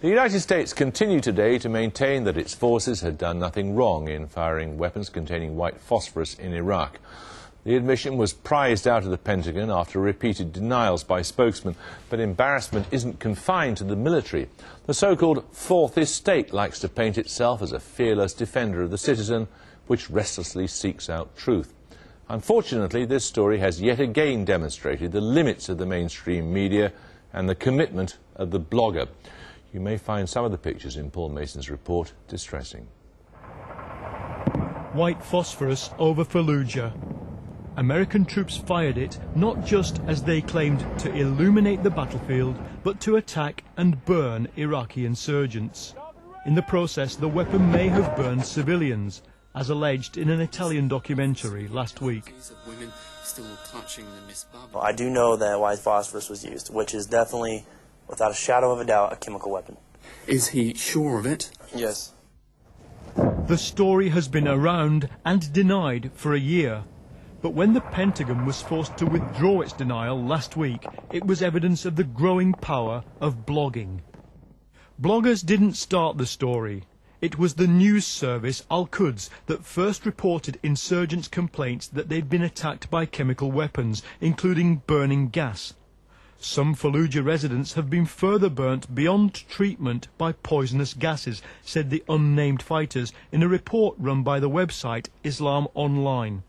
The United States continued today to maintain that its forces had done nothing wrong in firing weapons containing white phosphorus in Iraq. The admission was prized out of the Pentagon after repeated denials by spokesmen, but embarrassment isn't confined to the military. The so-called Fourth Estate likes to paint itself as a fearless defender of the citizen, which restlessly seeks out truth. Unfortunately, this story has yet again demonstrated the limits of the mainstream media and the commitment of the blogger. You may find some of the pictures in Paul Mason's report distressing. White phosphorus over Fallujah. American troops fired it not just, as they claimed, to illuminate the battlefield, but to attack and burn Iraqi insurgents. In the process, the weapon may have burned civilians, as alleged in an Italian documentary last week. Well, I do know that white phosphorus was used, which is definitely, without a shadow of a doubt, a chemical weapon. Is he sure of it? Yes. The story has been around and denied for a year. But when the Pentagon was forced to withdraw its denial last week, it was evidence of the growing power of blogging. Bloggers didn't start the story. It was the news service Al-Quds that first reported insurgents' complaints that they'd been attacked by chemical weapons, including burning gas. Some Fallujah residents have been further burnt beyond treatment by poisonous gases, said the unnamed fighters in a report run by the website Islam Online.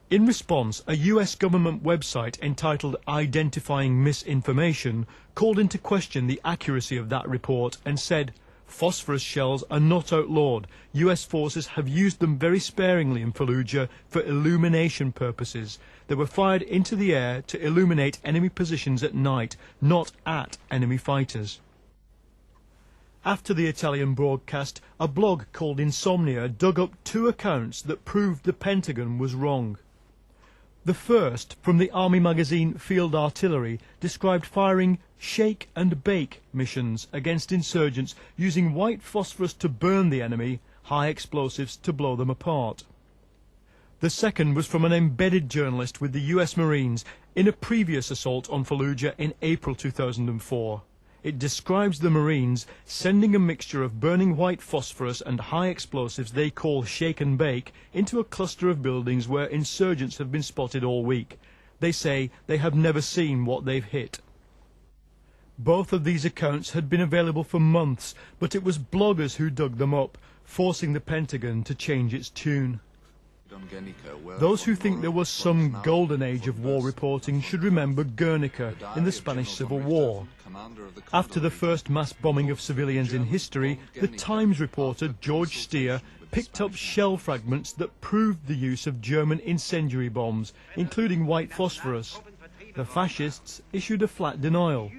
In response, a US government website entitled Identifying Misinformation called into question the accuracy of that report and said, "Phosphorus shells are not outlawed. US forces have used them very sparingly in Fallujah for illumination purposes. They were fired into the air to illuminate enemy positions at night, not at enemy fighters." After the Italian broadcast, a blog called Insomnia dug up two accounts that proved the Pentagon was wrong. The first, from the Army magazine Field Artillery, described firing shake and bake missions against insurgents using white phosphorus to burn the enemy, high explosives to blow them apart. The second was from an embedded journalist with the US Marines in a previous assault on Fallujah in April 2004. It describes the Marines sending a mixture of burning white phosphorus and high explosives they call shake and bake into a cluster of buildings where insurgents have been spotted all week. They say they have never seen what they've hit. Both of these accounts had been available for months, but it was bloggers who dug them up, forcing the Pentagon to change its tune. Those who think there was some golden age of war reporting should remember Guernica in the Spanish Civil War. After the first mass bombing of civilians in history, the Times reporter George Steer picked up shell fragments that proved the use of German incendiary bombs, including white phosphorus. The fascists issued a flat denial.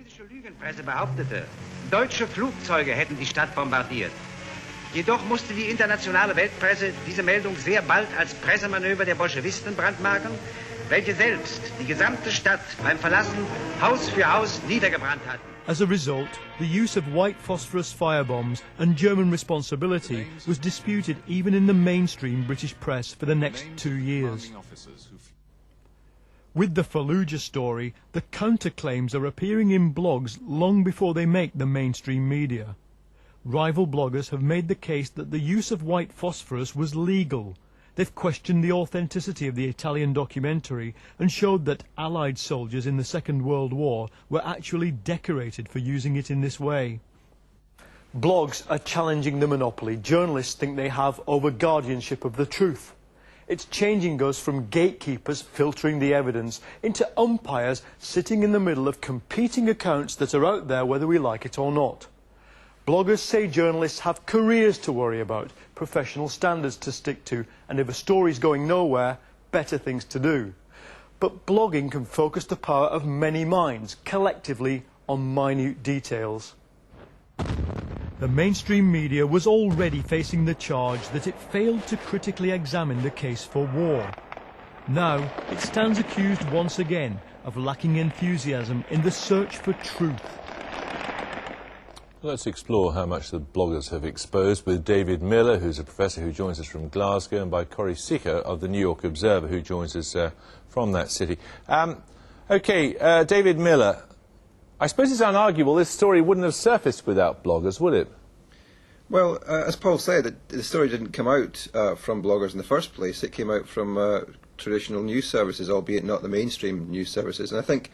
Presse behauptete, deutsche Flugzeuge hätten die Stadt bombardiert. Jedoch musste die internationale Weltpresse diese Meldung sehr bald als Pressemanöver der Bolschewisten brandmarken, welche selbst die gesamte Stadt beim Verlassen Haus für Haus niedergebrannt hatten. As a result, the use of white phosphorus firebombs and German responsibility was disputed even in the mainstream British press for the next 2 years. With the Fallujah story, the counterclaims are appearing in blogs long before they make the mainstream media. Rival bloggers have made the case that the use of white phosphorus was legal. They've questioned the authenticity of the Italian documentary and showed that Allied soldiers in the Second World War were actually decorated for using it in this way. Blogs are challenging the monopoly journalists think they have over guardianship of the truth. It's changing us from gatekeepers filtering the evidence into umpires sitting in the middle of competing accounts that are out there whether we like it or not. Bloggers say journalists have careers to worry about, professional standards to stick to, and if a story's going nowhere, better things to do. But blogging can focus the power of many minds, collectively, on minute details. The mainstream media was already facing the charge that it failed to critically examine the case for war. Now, it stands accused once again of lacking enthusiasm in the search for truth. Let's explore how much the bloggers have exposed with David Miller, who's a professor who joins us from Glasgow, and by Corey Sicker of the New York Observer, who joins us from that city. David Miller, I suppose it's unarguable this story wouldn't have surfaced without bloggers, would it? Well, as Paul said, the story didn't come out from bloggers in the first place. It came out from traditional news services, albeit not the mainstream news services. And I think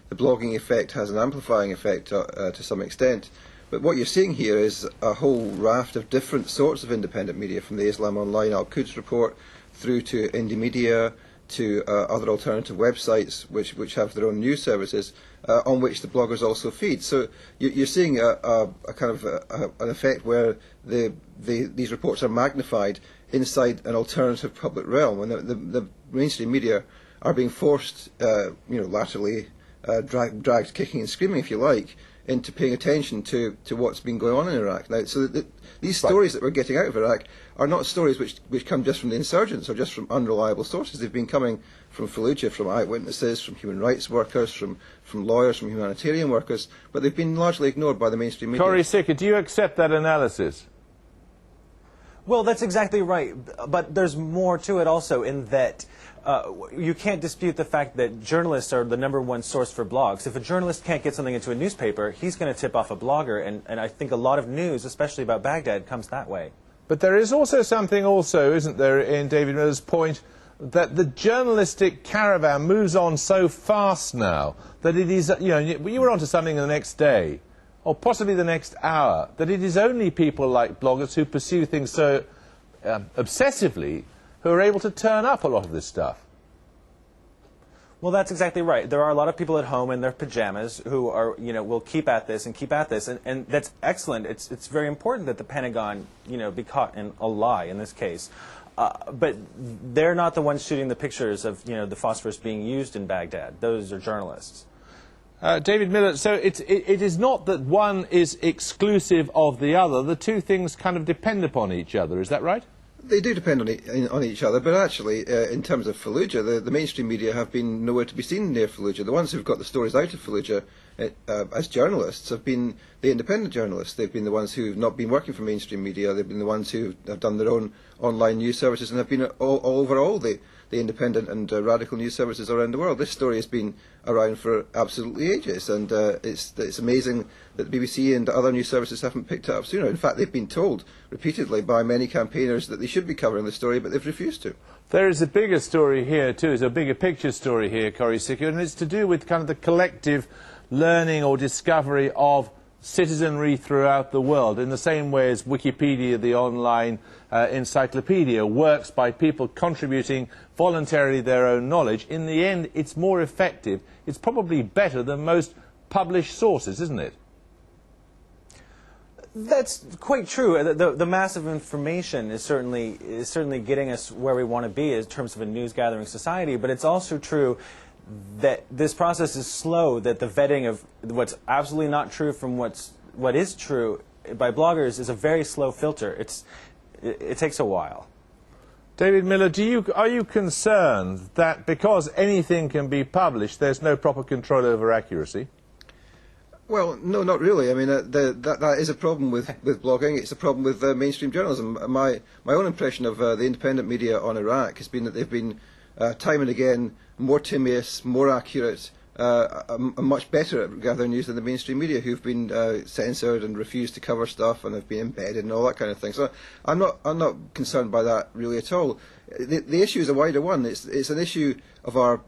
the blogging effect has an amplifying effect to some extent. But what you're seeing here is a whole raft of different sorts of independent media, from the Islam Online Al-Quds report through to Indie Media, to other alternative websites which have their own news services on which the bloggers also feed. So you're seeing a kind of an effect where these reports are magnified inside an alternative public realm, and the mainstream media are being forced, laterally dragged kicking and screaming, if you like, into paying attention to what's been going on in Iraq now. So these stories that we're getting out of Iraq are not stories which come just from the insurgents or just from unreliable sources. They've been coming from Fallujah, from eyewitnesses, from human rights workers, from lawyers, from humanitarian workers, but they've been largely ignored by the mainstream media. Corey Sicker, do you accept that analysis? Well, that's exactly right, but there's more to it also in that you can't dispute the fact that journalists are the #1 source for blogs. If a journalist can't get something into a newspaper, he's going to tip off a blogger, and I think a lot of news, especially about Baghdad, comes that way. But there is also something isn't there, in David Miller's point, that the journalistic caravan moves on so fast now that it is, you were onto something the next day, or possibly the next hour, that it is only people like bloggers who pursue things so obsessively who are able to turn up a lot of this stuff. Well, that's exactly right. There are a lot of people at home in their pajamas who are, will keep at this and keep at this, and that's excellent. It's very important that the Pentagon, be caught in a lie in this case. But they're not the ones shooting the pictures of, the phosphorus being used in Baghdad. Those are journalists. David Miller, so it is not that one is exclusive of the other. The two things kind of depend upon each other. Is that right? They do depend on each other, but actually, in terms of Fallujah, the mainstream media have been nowhere to be seen near Fallujah. The ones who've got the stories out of Fallujah as journalists have been the independent journalists. They've been the ones who've not been working for mainstream media. They've been the ones who have done their own online news services and have been all over all the independent and radical news services around the world. This story has been around for absolutely ages, and it's amazing that the BBC and other news services haven't picked it up sooner. In fact, they've been told repeatedly by many campaigners that they should be covering the story, but they've refused to. There is a bigger story here too. There's a bigger picture story here, Corey Sicker, and it's to do with kind of the collective learning or discovery of citizenry throughout the world, in the same way as Wikipedia, the online encyclopedia, works by people contributing voluntarily their own knowledge. In the end, it's more effective. It's probably better than most published sources, isn't it? That's quite true. The mass of information is certainly getting us where we want to be in terms of a news-gathering society, but it's also true that this process is slow, that the vetting of what's absolutely not true from what is true by bloggers is a very slow filter. It takes a while. David Miller, are you concerned that because anything can be published, there's no proper control over accuracy? Well, no, not really. I mean, that is a problem with blogging. It's a problem with mainstream journalism. My own impression of the independent media on Iraq has been that they've been time and again more timious, more accurate, much better at gathering news than the mainstream media, who've been censored and refused to cover stuff and have been embedded and all that kind of thing. So I'm not concerned by that really at all. The issue is a wider one. It's an issue of our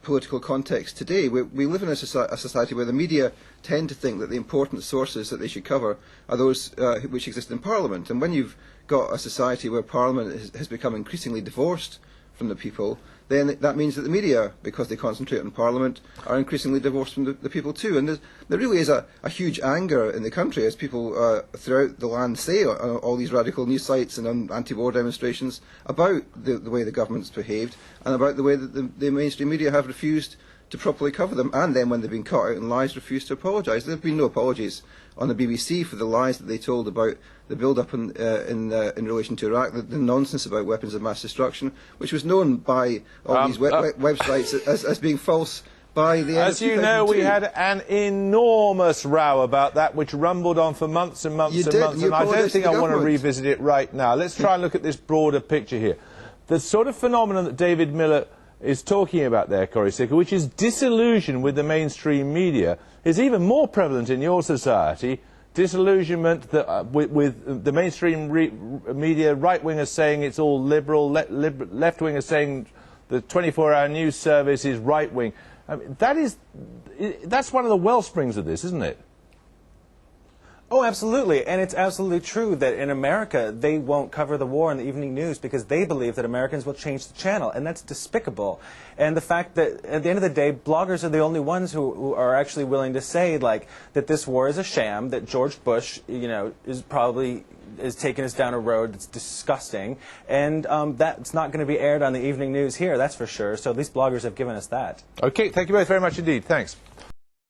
political context today. We live in a society where the media tend to think that the important sources that they should cover are those which exist in Parliament. And when you've got a society where Parliament has become increasingly divorced from the people, then that means that the media, because they concentrate on Parliament, are increasingly divorced from the people too. And there really is a huge anger in the country as people throughout the land say on all these radical news sites and on anti-war demonstrations about the way the government's behaved and about the way that the mainstream media have refused to properly cover them, and then when they've been caught out in lies, refused to apologise. There have been no apologies on the BBC for the lies that they told about the build-up in relation to Iraq, the nonsense about weapons of mass destruction, which was known by all these websites as being false by the end of 2002. As you know, we had an enormous row about that, which rumbled on for months and months and months, and I don't think I want to revisit it right now. Let's try and look at this broader picture here. The sort of phenomenon that David Miller is talking about there, Corrie Sicker, which is disillusion with the mainstream media, is even more prevalent in your society. Disillusionment that, with the mainstream media, right-wingers saying it's all liberal, left-wingers saying the 24-hour news service is right-wing. I mean, that's one of the well springs of this, isn't it? Oh, absolutely. And it's absolutely true that in America, they won't cover the war in the evening news because they believe that Americans will change the channel, and that's despicable. And the fact that, at the end of the day, bloggers are the only ones who are actually willing to say, like, that this war is a sham, that George Bush, you know, is taking us down a road that's disgusting, and that's not going to be aired on the evening news here, that's for sure. So these bloggers have given us that. Okay, thank you both very much indeed. Thanks.